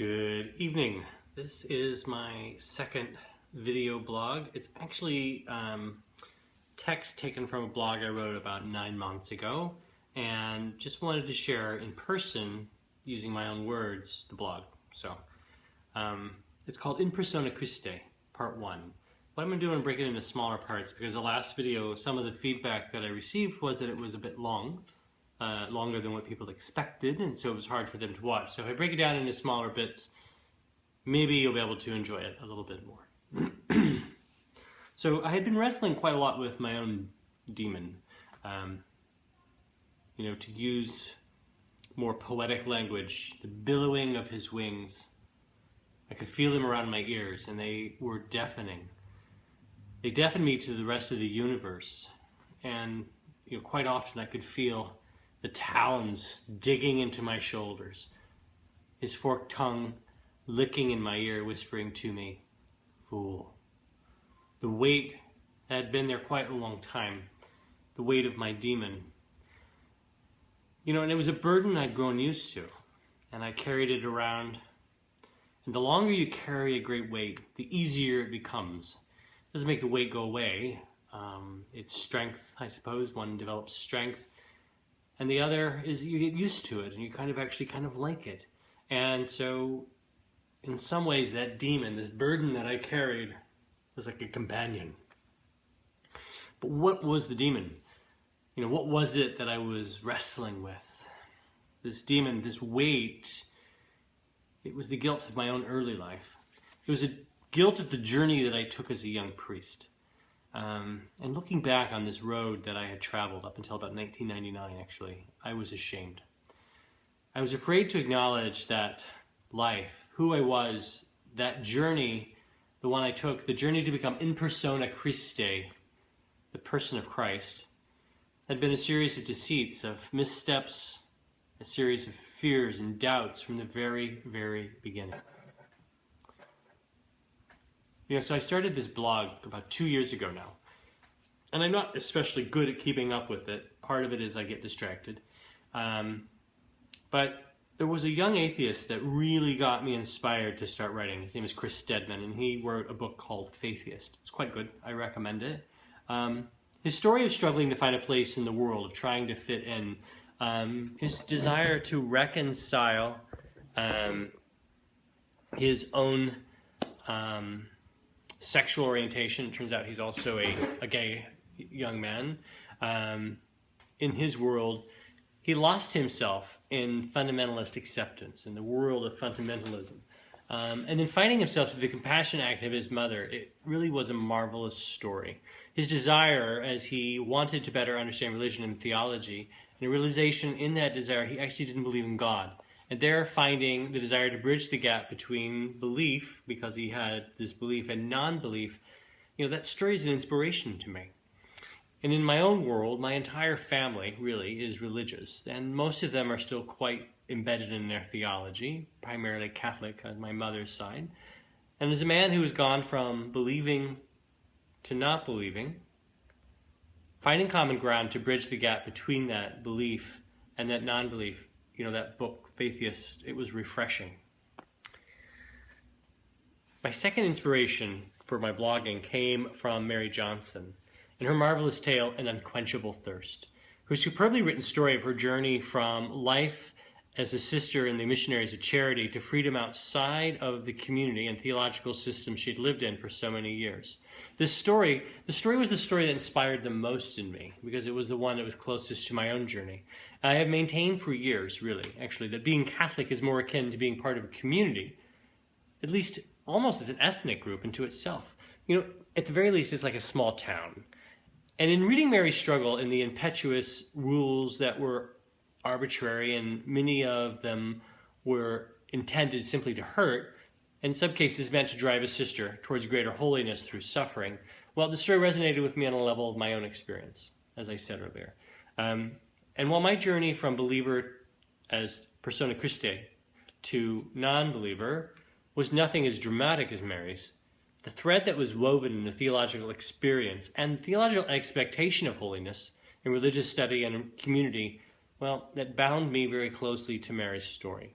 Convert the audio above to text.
Good evening. This is my second video blog. It's actually text taken from a blog I wrote about 9 months ago, and just wanted to share in person, using my own words, the blog. So it's called In Persona Christi, Part 1. What I'm going to do is break it into smaller parts, because the last video, some of the feedback that I received was that it was a bit long. Longer than what people expected, and so it was hard for them to watch. So if I break it down into smaller bits, maybe you'll be able to enjoy it a little bit more. So I had been wrestling quite a lot with my own demon. To use more poetic language, the billowing of his wings. I could feel them around my ears, and they were deafening. They deafened me to the rest of the universe, and quite often I could feel the talons digging into my shoulders, his forked tongue licking in my ear, whispering to me, "Fool." The weight had been there quite a long time, the weight of my demon. And it was a burden I'd grown used to, and I carried it around. And the longer you carry a great weight, the easier it becomes. It doesn't make the weight go away. It's strength, I suppose. One develops strength. And the other is you get used to it, and you actually like it. And so, in some ways, that demon, this burden that I carried, was like a companion. But what was the demon? What was it that I was wrestling with? This demon, this weight, it was the guilt of my own early life. It was a guilt of the journey that I took as a young priest. And looking back on this road that I had traveled up until about 1999, actually, I was ashamed. I was afraid to acknowledge that life, who I was, that journey, the one I took, the journey to become in persona Christi, the person of Christ, had been a series of deceits, of missteps, a series of fears and doubts from the very, very beginning. So I started this blog about 2 years ago now, and I'm not especially good at keeping up with it. Part of it is I get distracted. But there was a young atheist that really got me inspired to start writing. His name is Chris Stedman, and he wrote a book called Faithist. It's quite good. I recommend it. His story of struggling to find a place in the world, of trying to fit in, his desire to reconcile his own sexual orientation. It turns out he's also a gay young man. In his world, he lost himself in fundamentalist acceptance, in the world of fundamentalism. And then finding himself through the compassion act of his mother, it really was a marvelous story. His desire, as he wanted to better understand religion and theology, and a realization in that desire, he actually didn't believe in God. And there finding the desire to bridge the gap between belief, because he had this belief, and non-belief, that story is an inspiration to me. And in my own world, my entire family really is religious, and most of them are still quite embedded in their theology, primarily Catholic on my mother's side. And as a man who has gone from believing to not believing, finding common ground to bridge the gap between that belief and that non-belief, that book, Faithist, it was refreshing. My second inspiration for my blogging came from Mary Johnson in her marvelous tale, An Unquenchable Thirst, her superbly written story of her journey from life as a sister in the Missionaries of Charity to freedom outside of the community and theological system she'd lived in for so many years. The story was the story that inspired the most in me, because it was the one that was closest to my own journey. I have maintained for years, really, actually, that being Catholic is more akin to being part of a community, at least almost as an ethnic group into itself. At the very least, it's like a small town. And in reading Mary's struggle in the impetuous rules that were arbitrary, and many of them were intended simply to hurt, in some cases meant to drive a sister towards greater holiness through suffering, well, the story resonated with me on a level of my own experience, as I said earlier. And while my journey from believer as Persona Christi to non-believer was nothing as dramatic as Mary's, the thread that was woven in the theological experience and theological expectation of holiness in religious study and community, well, that bound me very closely to Mary's story.